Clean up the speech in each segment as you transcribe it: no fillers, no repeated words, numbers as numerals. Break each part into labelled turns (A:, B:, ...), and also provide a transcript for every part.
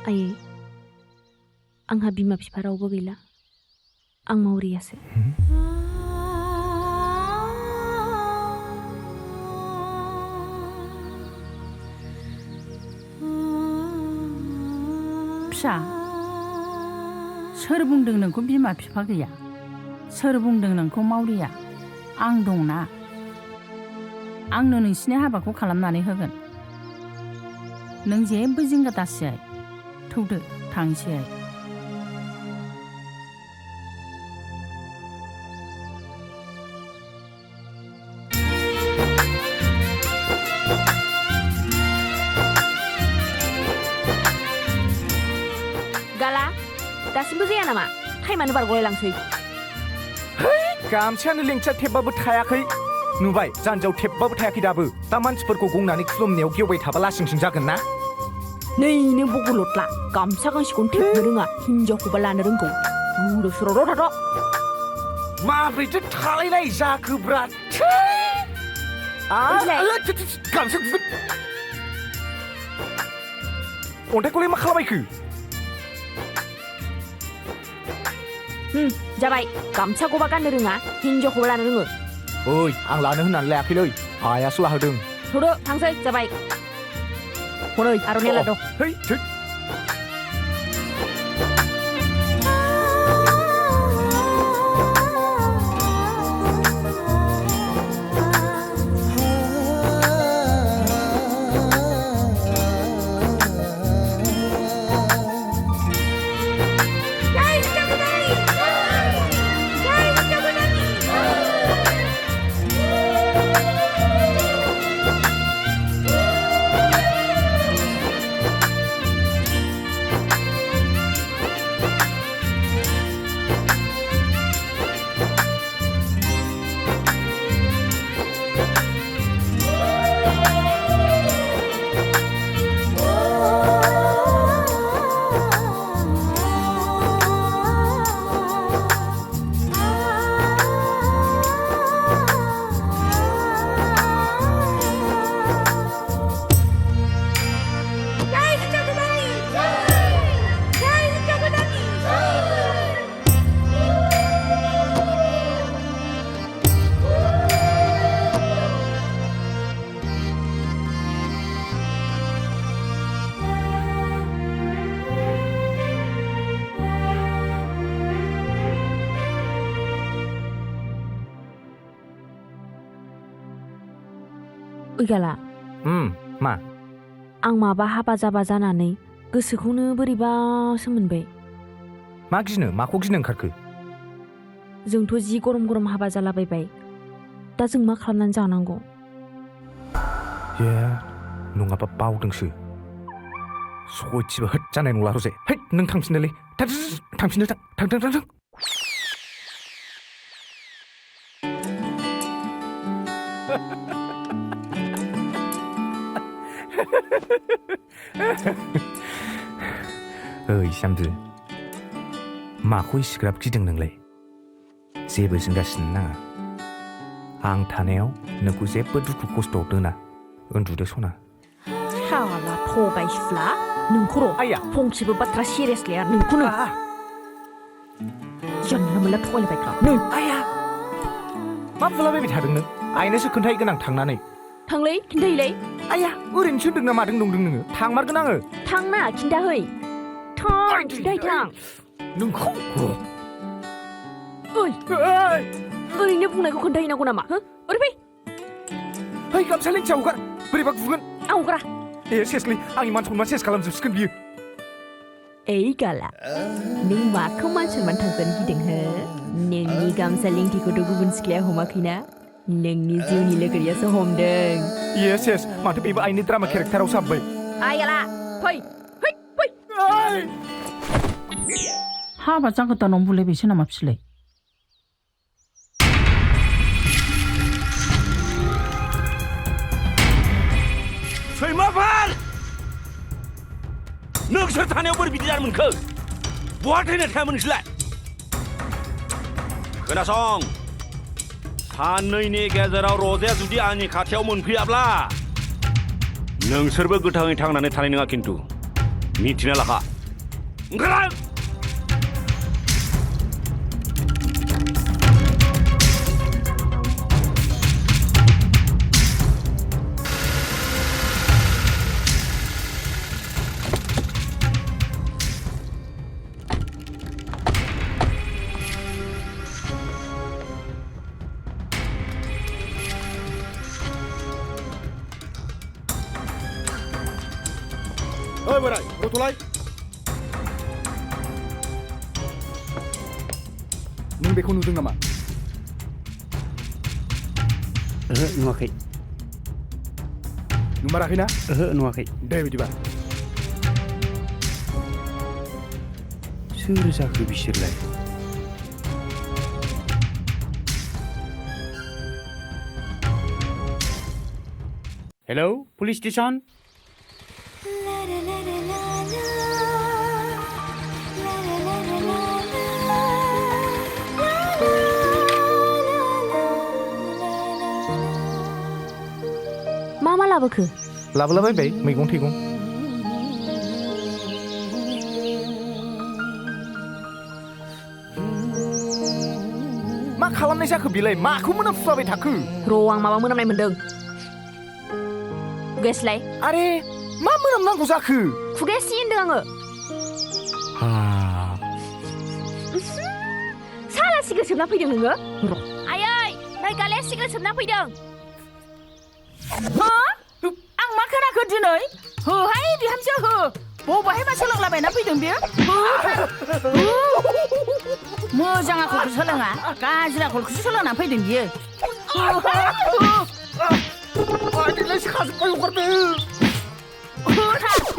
A: आयै आंहा बिमा बिफा रावबो गैला आं मावरियासो
B: फिसा सोर बुंदों नोंखौ बिमा बिफा गैया सोर बुंदों नोंखौ मावरिया आं दंना आंनो नोंसिनि हाबाखौ खालामनानै होगोन नों जेबो जिंगा दासियाय थौदो थांसै
A: गाला दासिमबो जाया नामा टाइमानो बारगलायलांसै
C: गामसायानो लेंथिया टेपबाबो थायाखै नुबाय जानजियाव टेपबाबो थायाखै दाबो दा मानसिफोरखौ गंनानै खुलुमनायाव गेवबाय थाबा लासिंसिं जागोन ना
A: नै नों बगलतला गामसा गांसेखौनो थेबनो रोङा हिनजावखौबा लानो रोंगौ बुरु सुरर' थाथ'
C: माब्रैथो थालायनाय जाखोब्रा गामसा अन्थाइखौलाय मा खालामबायखो
A: जाबाय गामसाखौबा गाननो रोङा हिनजावखौबा लानो रोङो
C: ओइ आं लानो होननानै लायाखैलै आइयासो लाहोदों
A: थौदो थांसै जाबाय हनै आर'नाइ लाद'
C: है थै
A: गाला
C: मा
A: आं माबा हाबा जाबा जानानै गोसोखौनो बोरैबासो मोनबाय
C: मा गिनो माखौ गिनो ओंखारखो
A: जोंथ' जि गरम गरम हाबा जालाबायबाय दा जों मा खालामनानै जानांगौ
C: ए नङाबा बावदोंसो सयथिबो होद जानाय नंला रजे है नों थांफिनोलै थांफिननो थां ओइ सामदु माखौ इसिग्राब गिदों नोंलाय जेबो जिंगासिनो नाङा आं थानायाव नोंखौ जेबो दुखु खस्थ'आव दोना उन्दुदो सना
A: साला थगायसुला नोंखौ र'
C: आइया
A: फंसेबो बाथ्रा सिरियास लाया नोंखौनो जानला मोनला थगायलायबाय था नै
C: आइया मा बुलाबायबाय थादों नों आइनोसो खोन्थाहैगोन आं थांनानै
A: थांलै खिन्थाहैलाय
C: आइया ओरैनोसो होनदों ना मादों नंदों नोङो थांमारगोन आङो
A: थांना खिन्थाहै थां खिन्थाहै थां
C: नोंखौ
A: ओइ ओरैनो बुंनायखौ खोन्थाहैनांगौ नामा ओरै
C: फै गामसा लेंथिया हगार बोरैबा गुगोन
A: आं हगारा
C: ए सेसलै आंनि मान सनमान सेस खालामजोबसिगोन बियो
A: ओइ गाला नों माखौ मान सनमान थांजानो गिदों हो नोंनि गामसा लेंथिखौथ' गुबुन सिख्लाया हमाखैना नोंनि जिउनि लोगोरियासो हमदों
C: येस येस माथो बेबो आइनि ड्रामा केरेक्टारावसो हाबबाय
A: आइ गाला फै फै फै
B: हाबा जागोदानाव बुलायबायसो नामा फिलाय
D: सैमाफोर नोंसोर थानायाव बोरै बिदि जानो मोनखो बहा थैनो थायामोन नोंसोरलाय खोनासं साननैनि गेजेराव रजेया जुदि आंनि खाथियाव मोनफैयाब्ला नोंसोरबो गोथाङै थांनानै थानाय नङा खिन्थु मिथिना लाखा ओंखार ओइ बोराय गथ'लाय
E: नों बेखौ नुदों नामा?
F: ओहो नुवाखै
E: नुमाराखैना?
F: ओहो नुवाखै
E: दे बिदिबा
F: सोर जाखो बिसोरलाय हेलौ पुलिस स्टेशन
A: मा लाबोखो?
C: लाबोलाबायबाय मैगं थाइगं मा खालामनाय जाखो बेलाय माखौ मोनामफुबाय थाखो
A: र' आं माबा मोनामनाय मोनदों खुगायासैलाय
C: आरे मा मोनामनांगौ जाखो
A: खुगाया सि होनदों आङो साला सिगारेट सोबना फैदों नोङो आयै नै गालाया सिगारेट सोबना फैदों
B: हो आं मा खोनाखो दिनै होहाय बिहामजो हो बबाहायबा सोलोंलाबायना फैदों बेयो मोजां आखलखौ सोलोङा गाज्रि आखलखौसो सोलोंना फैदों बियो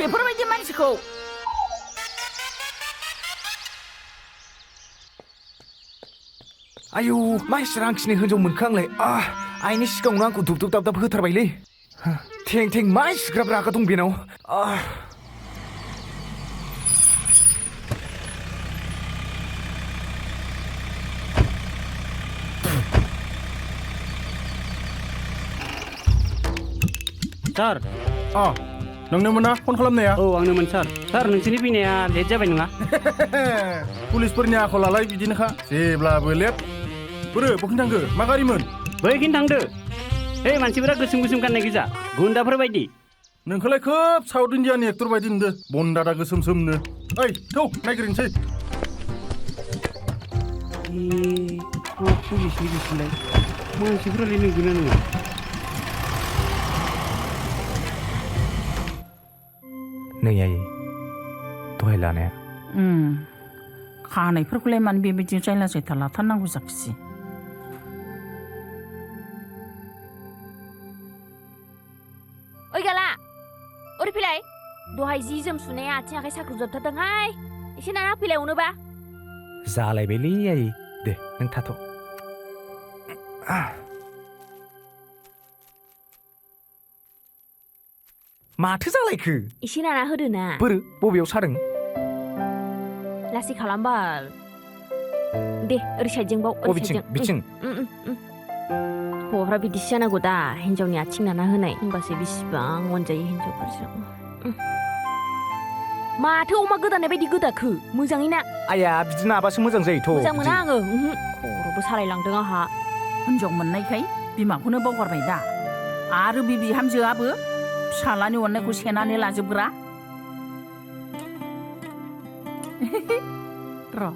B: बेफोरबायदि मानसिखौ
C: आयौ मा रांखिनि हिनजाव मोनखो आंलाय आइनि सिगाङावनो आंखौ दुब दुब दाब दाब होथारबायलै थें थें मा इसिग्राब रागा दं बेनाव
F: सार
E: नोंनोमोन ना फन खालामनाया?
F: औ आंनोमोन सार नोंसोरनि फैनाया लेट जाबाय नङा
E: पुलिसफोरनि आखलालाय बिदिनोखा जेब्लाबो लेट बोरो बखिन थांखो मा गारिमोन?
F: बैखिन थांदो हे मानसिफोरा गोसोम गोसोम गाननाय गोजा गुन्दाफोर बायदि
E: नोंखौलाय खोब साउथ इन्डियानि एक्टर बायदि नुदो बन्दादा गोसोम सोमनो ओइ थौ नायग्रोनोसै
F: पुलिसनि गोसोलाय मानसिफोरालाय नंगौना नङा
C: नै आयै दहाय लानाया
B: खानायफोरखौलाय मानो बेबायदि जायला जायथा लाथारनांगौ जाखिसै
A: ओइ गाला ओरै फैलाय दहाय जि जोम सुनाया आथिं आखाइ साख्रुबजोबथारदोंहाय एसे नाना फैलाय अनोबा
C: जालायबायलै आयै दे नों थाथ' माथो जालायखो
A: एसे नाना होदो ना
C: बोरो बबेयाव सादों
A: लासै खालामबाल दे ओरै साइडजों बाव ओरै
C: बबेथिं
A: साइडजों
C: बिथिं
A: हौवाफ्रा बिदिसो जानांगौ दा हिन्जावनि आथिं नाना होनाय होमबासो बिसिबां अनजायो हिन्जावफोरजों माथो अमा गोदानाय बायदि गोदाखो मोजाङै ना
C: आया बिदि नाबासो मोजां जायोथ'
A: मोजां मोना आङो खर'बो सालायलांदों आंहा
B: हिनजाव मोननायखाय बिमाखौनो बावगारबाय दा आरो बे बिहामजोआबो फिसालानि अननायखौ सेनानै लाजोबग्रा र'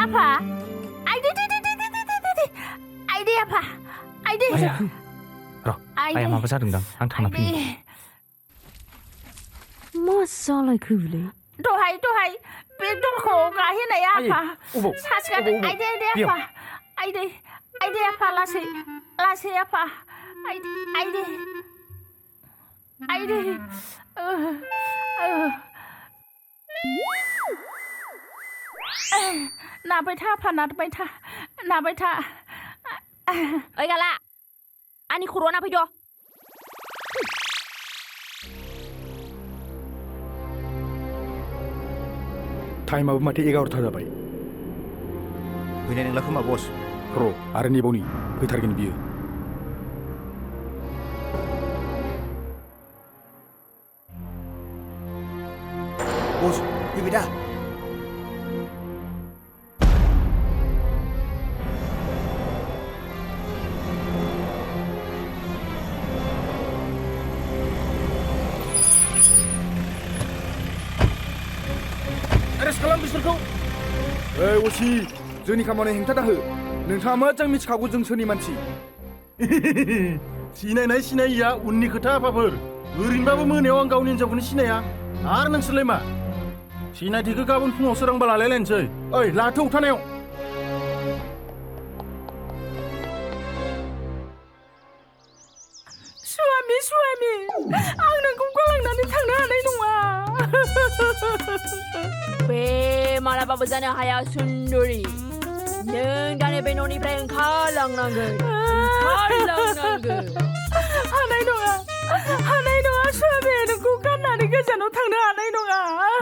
B: आफा आइदे आइदे आफा आइदे
C: आया र' आया माबा जादोंदां आं थांना फैनि
A: मा जालायखो बेलाय
B: दहाय बे दरखौ गाहेनाय आफा सासेगादों आइदे आफा आइदे आफा लासै आफा आइदे नाबाय था आफा नाबाय था
A: ओइ गाला आंनि खर'आ नाफैद'
E: टाइमाबो माथो 11ता जाबाय
C: फैनाय नंला खोमा बस
E: र' आरो नेबावनि फैथारगोन बियो बस फैबाय दा एरेस्ट खालाम बिसोरखौ ओइ असि जोंनि खामानियाव हेंथा दाहो नोंथाङा मोजां मिथिखागौ जों सोरनि मानसि सिनायनाय सिनायिया उननि खोथा आफाफोर ओरैनोबाबो मोनायाव आं गावनि हिन्जावखौनो सिनाया आरो नोंसोरलाय मा सिनायथिखौ गाबोन फुङाव सोरांबा लालायलायनोसै ओइ लाथो उथानायाव
B: स्वामी आं नोंखौ गालांनानै थांनो हानाय नङा
A: बे मालाबाबो जानो हाया सुन्दरि नों दानो बे न'निफ्राय ओंखारलांनांगोन
B: हानाय नङा स्वामी नोंखौ गारनानै गोजानाव थांनो हानाय नङा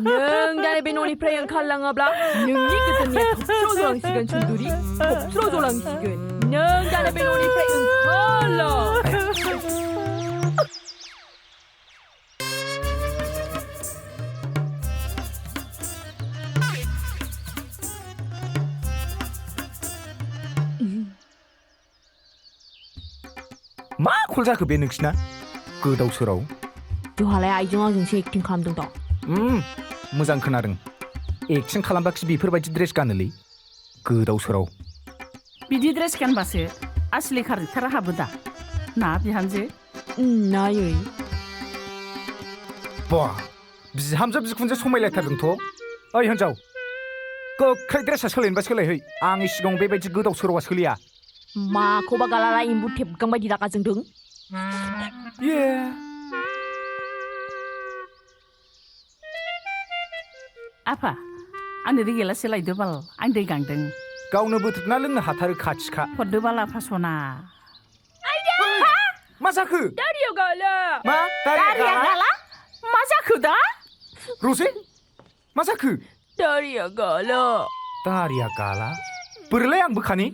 A: नों दानो बे न'निफ्राय ओंखारलाङाब्ला नोंनि गोसोनिया थबस्र' जलांसिगोन सुन्दरि थबस्र' जलांसिगोन नों दानो बे न'निफ्राय ओंखारलां
C: मा कल जाखो बे नोंसिना गोदाव सोराव
A: जोंहालाय आइजों आंजोंसो एक्टिं खालामदों दा
C: मोजां खोनादों एक्टिं खालामबाखि बेफोरबायदि ड्रेस गानोलै गोदाव सोराव
B: बिदि ड्रेस गानबासो आसलि खारेक्टारा हाबो दा ना बिहामजो
A: नायै
C: बा बिहामजो बिखुनजो समायलायथारदोंथ' ओइ हिन्जाव गोख्रै ड्रेसा सोलायनोबा सोलायहै आंनि सिगाङाव बेबायदि गोदाव सोरावा सोलिया
A: माखौबा गालाला एम्बु थेबगां बायदि रागा जोंदों
B: आफा आंनो दै गिलाससे लायदो बाल आं दै गांदों
C: गावनो बोथोरना लोंनो हाथारो खाथिखा
B: हरदो बाल आफा सना
C: मा जाखो
A: दारिया गाला
C: मा
B: दारिया गाला मा जाखो दा
C: रसे मा जाखो
A: दारिया गाला
C: दारिया गाला बोरैलाय आं बोखानि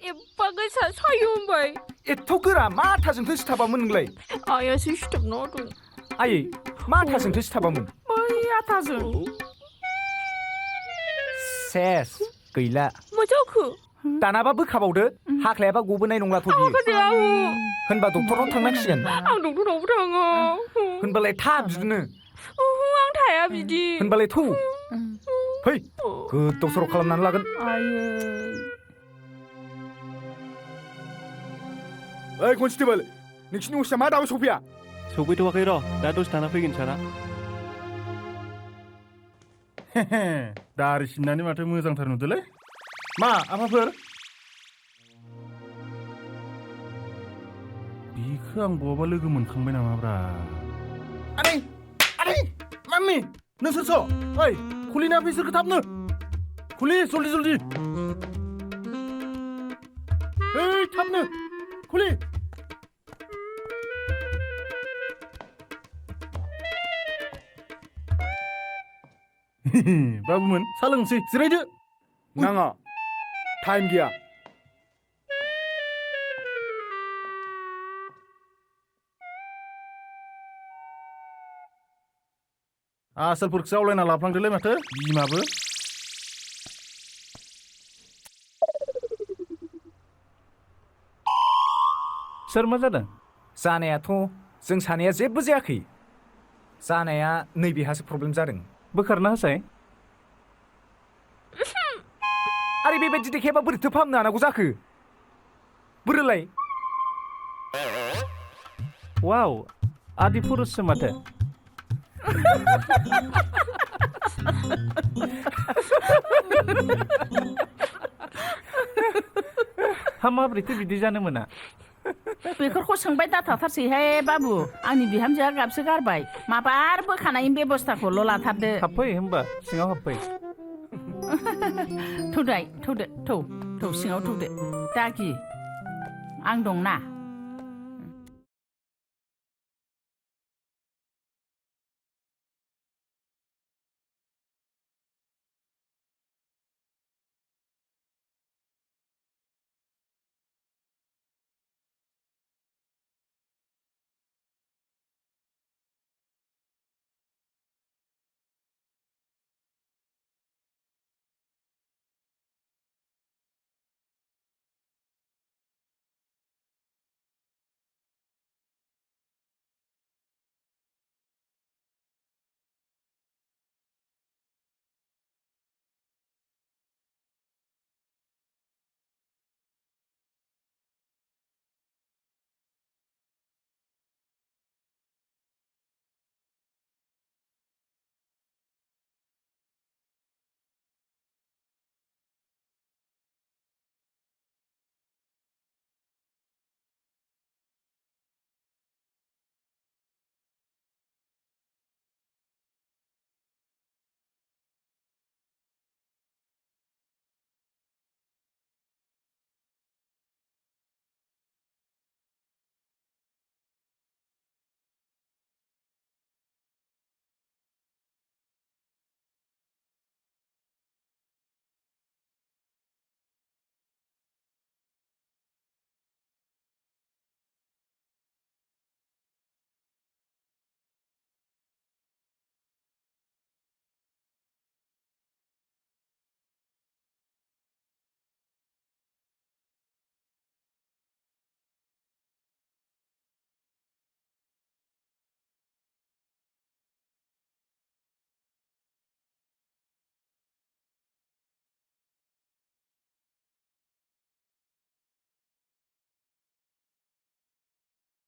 A: एफा गोसा सायो होनबाय
C: एथ' गोरा मा आथाजोंथो सिथाबामोन नोंलाय
A: आइयासो सिथाबना होदों
C: आयै मा आथाजोंथो सिथाबामोन
B: बै आथाजों
C: सेस गैला
A: मा जाखो
C: दानाबा बोखाबावदो हाख्लायाबा गबोनाय नंलाथ' बियो होनबा डक्टरनाव थांनांसिगोन
A: आं डक्टरनावबो थाङो
C: होनबालाय थाब बिदिनो
A: आं थाया बिदि
C: होनबालाय थौ फै गोदाव सोराव खालामनानै लागोन
E: ओइ कनस्टेबल नोंसिनि असिया मा दाबो सफैया
F: सफैथ'वाखै र' दा दसे थाना फैगोन सारा
E: दारि सिननानै माथो मोजांथार नुदोलै मा आफाफोर बिखौ आं बहाबा लोगो मोनखांबाय नामाब्रा आदै माम्मि नोंसोरसो ओइ खुलिना बिसोरखौ थाबनो खुलि जल्दि ओइ थाबनो खुलि बाबुमोन सा लोंसै जिरायदो नाङा टाइम गैया आसोलफोरखौसो आवलायना लाफ्लांदोलै माथो बिमाबो
F: सोर मा जादों
C: जानायाथ' जों सानैया जेबो जायाखै जानाया नैबेहासो प्रब्लेम जादों
F: बोखारना होसाय
C: आरे बेबायदि देखायाबा बोरैथो फाहामनो हानांगौ जाखो बोरैलाय
F: वाव आदि पुरुषसो माथो हा माब्रैथो बिदि जानो मोना
B: बेफोरखौ सोंबाय दाथाथारसैहाय बाबु आंनि बिहामजोआ गाबसो गारबाय माबार बोखानायनि बेबस्थाखौल' लाथारदो
F: हाबफै होमबा सिङाव हाबफै
B: थौदो थौ सिङाव थौदो दागि आं दंना